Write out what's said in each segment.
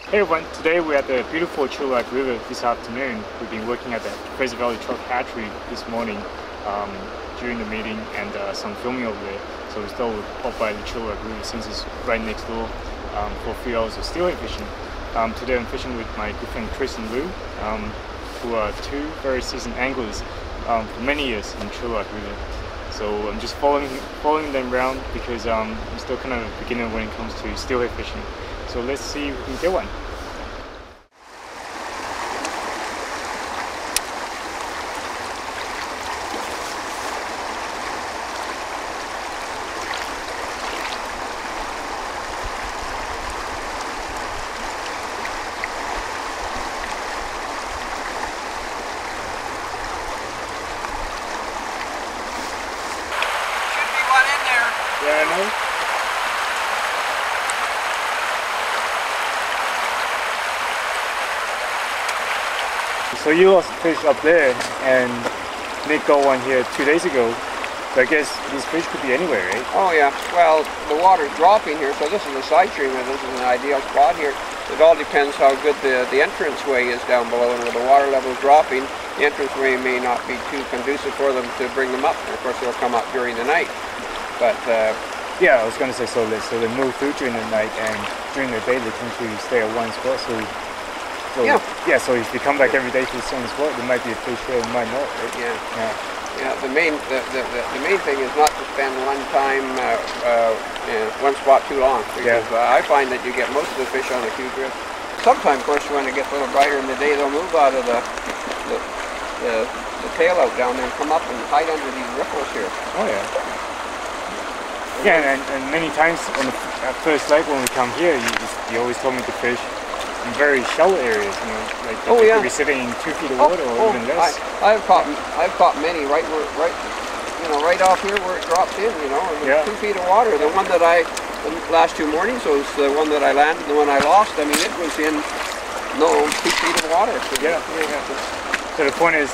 Hey everyone, today we're at the beautiful Chilliwack River this afternoon. We've been working at the Fraser Valley Truck Hatchery this morning during the meeting and some filming over there. So we still pop by the Chilliwack River since it's right next door for a few hours of steelhead fishing. Today I'm fishing with my good friend Chris and Lou, who are two very seasoned anglers for many years in Chilliwack River. So I'm just following them around because I'm still kind of a beginner when it comes to steelhead fishing. So let's see if we can get one. Should be one in there. Yeah, I know. So you lost fish up there, and Nick got one here 2 days ago. So I guess these fish could be anywhere, right? Oh yeah, well the water's dropping here, so this is a side stream and this is an ideal spot here. It all depends how good the entranceway is down below, and with the water level dropping, the entranceway may not be too conducive for them to bring them up. And of course they'll come up during the night. But yeah, I was going to say so they move through during the night, and during the day they tend to stay at one spot. So so if you come back every day to the same spot, there might be a fish here, there might not, right? Yeah. The main thing is not to spend one spot too long, because I find that you get most of the fish on a cue drift. Sometimes, of course, when it gets a little brighter in the day, they'll move out of the tail out down there and come up and hide under these ripples here. Oh yeah. Yeah, and many times on the first lake when we come here, you always told me to fish in very shallow areas, you know, like you could be sitting in 2 feet of water or even less. I've caught many right off here where it drops in, you know, and 2 feet of water. The one that the last 2 mornings was the one that I landed, the one I lost. I mean, it was in 2 feet of water. So the point is,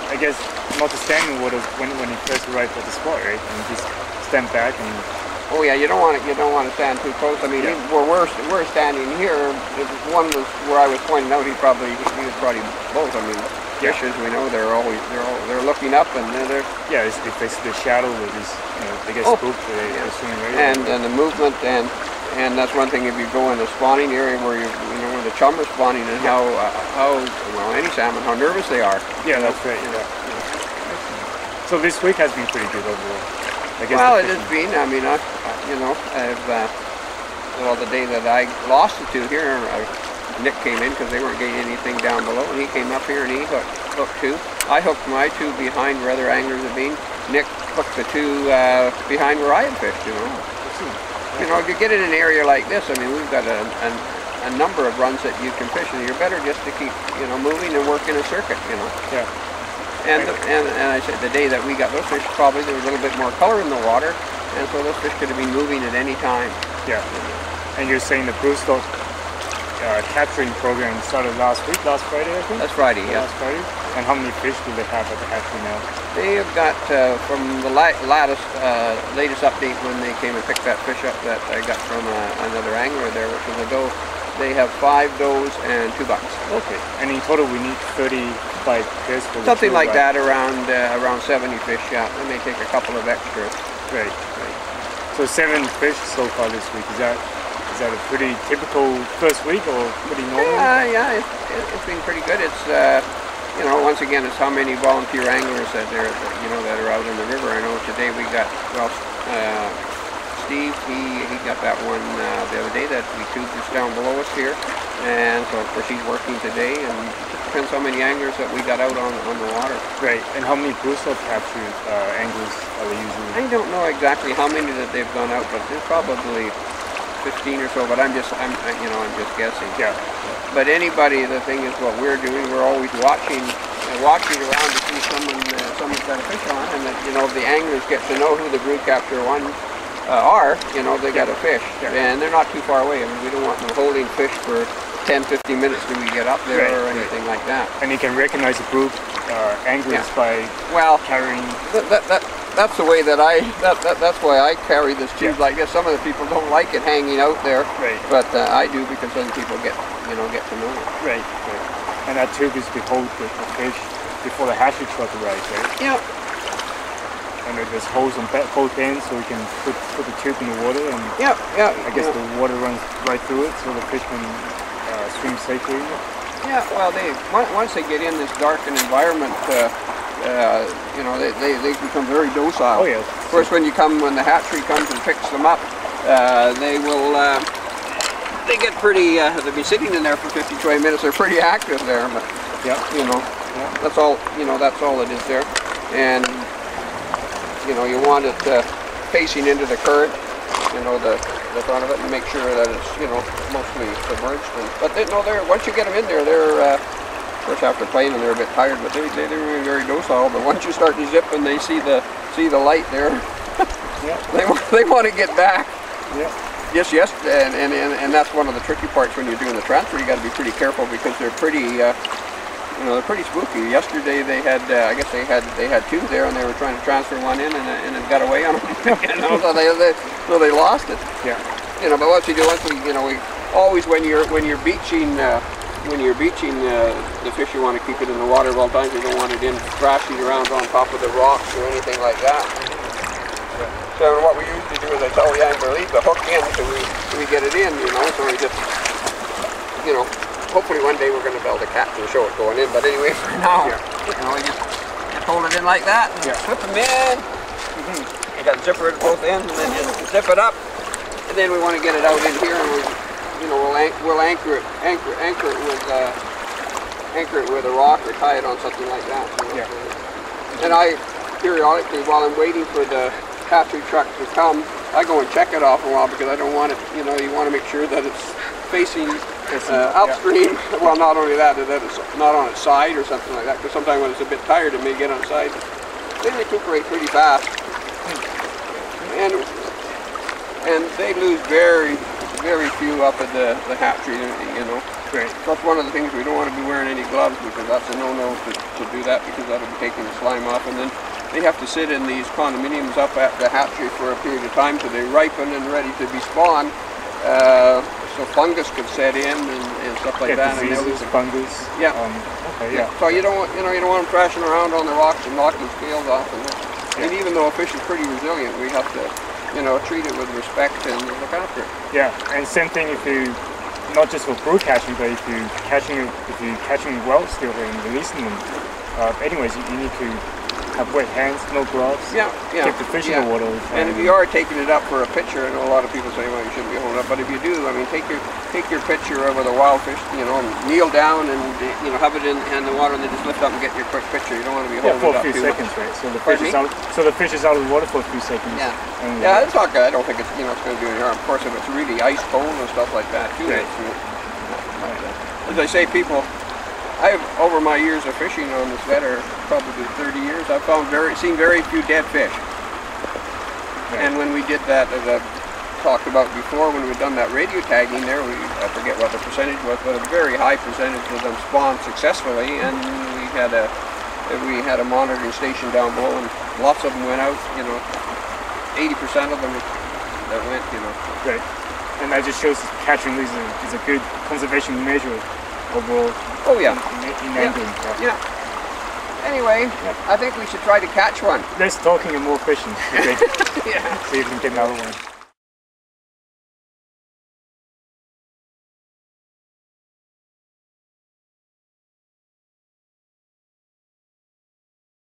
I guess, not to stand in water when you first arrive at the spot, right? And just stand back and. Oh yeah, you don't want to stand too close. I mean, where we're standing here, one was where I was pointing out. He was probably both. I mean, fishers, we know they're looking up, and they're it's the shadow that is, you know, they get spooked. They're swimming right and the movement, and that's one thing. If you go in the spawning area where where the chum are spawning, and how any salmon, how nervous they are. Yeah, that's right. Yeah. So this week has been pretty good overall. Well, it has been. I mean, the day that I lost the two here, Nick came in because they weren't getting anything down below, and he came up here and he hooked two. I hooked my two behind where other anglers have been. Nick hooked the two behind where I had fished. You know, if you get in an area like this, I mean, we've got a number of runs that you can fish, and you're better just to keep moving and work in a circuit. Yeah. And I said the day that we got those fish, probably there was a little bit more color in the water, and so those fish could have been moving at any time. Yeah. And you're saying the broodstock capturing program started last Friday, I think? That's Friday, yeah. Last Friday. And how many fish do they have at the hatchery now? They have got, from the latest update when they came and picked that fish up that I got from another angler there, which was a doe, they have 5 does and 2 bucks. Okay. And in total we need 35 fish for something like that, around 70 fish, yeah. They may take a couple of extras. Right. So 7 fish so far this week. Is that a pretty typical first week or pretty normal? Yeah, it's been pretty good. It's once again, it's how many volunteer anglers that are out in the river. I know today we got Steve, he got that one the other day that we tubed just down below us here, and so of course he's working today, and it just depends how many anglers that we got out on the water. Right, and how many broodstock capture anglers are they usually? I don't know exactly how many that they've gone out, but there's probably 15 or so, but I'm just guessing. Yeah. But anybody, the thing is what we're doing, we're always watching around to see someone's got a fish on, and that the anglers get to know who the brood capture one are, they got a fish, and they're not too far away. I mean, we don't want them holding fish for 10-15 minutes when we get up there or anything like that. And you can recognize the brood anglers by carrying. that's the way that that's why I carry this tube like this. Some of the people don't like it hanging out there, but I do, because then people get to know it. Right. And that tube is to hold the fish before the hatchery truck arrives, right? Yeah. And there's holes on both ends, so we can put the tube in the water, and I guess the water runs right through it, so the fish can swim safely in it. Yeah, well, once they get in this darkened environment, you know, they become very docile. Oh yeah. Of course, when the hatchery comes and picks them up, they will. They get pretty. They'll be sitting in there for 50-20 minutes. They're pretty active there, but you know, that's all. You know, that's all it is there, and you know, you want it facing into the current. You know, the front of it, and make sure that it's, you know, mostly submerged. But once you get them in there, they're of course after playing and they're a bit tired, but they're really very docile. But once you start to zip and they see the light there, they want to get back. Yeah. Yes, and that's one of the tricky parts when you're doing the transfer. You got to be pretty careful, because they're pretty, you know, they're pretty spooky. Yesterday they had, I guess they had two there, and they were trying to transfer one in, and it got away on them. You know, so they lost it. Yeah. You know, but what we always when you're beaching the fish, you want to keep it in the water at all times. You don't want it in thrashing around on top of the rocks or anything like that. So what we usually do is I tell the angler, leave the hook in till we get it in, you know, so we just, you know, hopefully one day we're going to build a catch and show it going in, but anyway, for now, you know, we just hold it in like that, and slip them in. You got the zipper at both ends, and then just zip it up, and then we want to get it out in here, and we'll anchor it with a rock or tie it on something like that. You know? And I periodically, while I'm waiting for the hatchery truck to come, I go and check it off a while, because I don't want it, you know, you want to make sure that it's facing upstream. Well, not only that it's not on its side or something like that, because sometimes when it's a bit tired it may get on its side. They recuperate pretty fast, and they lose very few up at the hatchery, you know. So that's one of the things. We don't want to be wearing any gloves, because that's a no-no to do that, because that'll be taking the slime off, and then they have to sit in these condominiums up at the hatchery for a period of time till they ripen and ready to be spawned. So fungus could set in and stuff like that. Diseases, fungus. Yeah. So you don't want them thrashing around on the rocks and knocking scales off. And even though a fish is pretty resilient, we have to, you know, treat it with respect and look after it. Yeah, and same thing if you, not just for brood catching, but if you're catching well still and releasing them. Anyways, you need to have wet hands, no gloves. Keep the fish in the water. And if you are taking it up for a picture, I know a lot of people say, well, you shouldn't be holding up, but if you do, I mean, take your picture over the wild fish, you know, and kneel down and, you know, have it in the water, and then just lift up and get your quick picture. You don't want to be holding it up for a few seconds, right? So the fish is out of the water for a few seconds. It's not good. I don't think it's, you know, it's going to do any harm. Of course, if it's really ice cold and stuff like that too. As I say, people, over my years of fishing on this vetter, probably 30 years, I've seen very few dead fish. And when we did that, as I've talked about before, when we'd done that radio tagging there, I forget what the percentage was, but a very high percentage of them spawned successfully, and we had a monitoring station down below, and lots of them went out. You know, 80% of them that went. You know. Right. And that just shows catching is a good conservation measure overall. Oh yeah. In angling. Anyway, I think we should try to catch one. Less talking and more fishing. Okay. Yeah. See if we can get another one.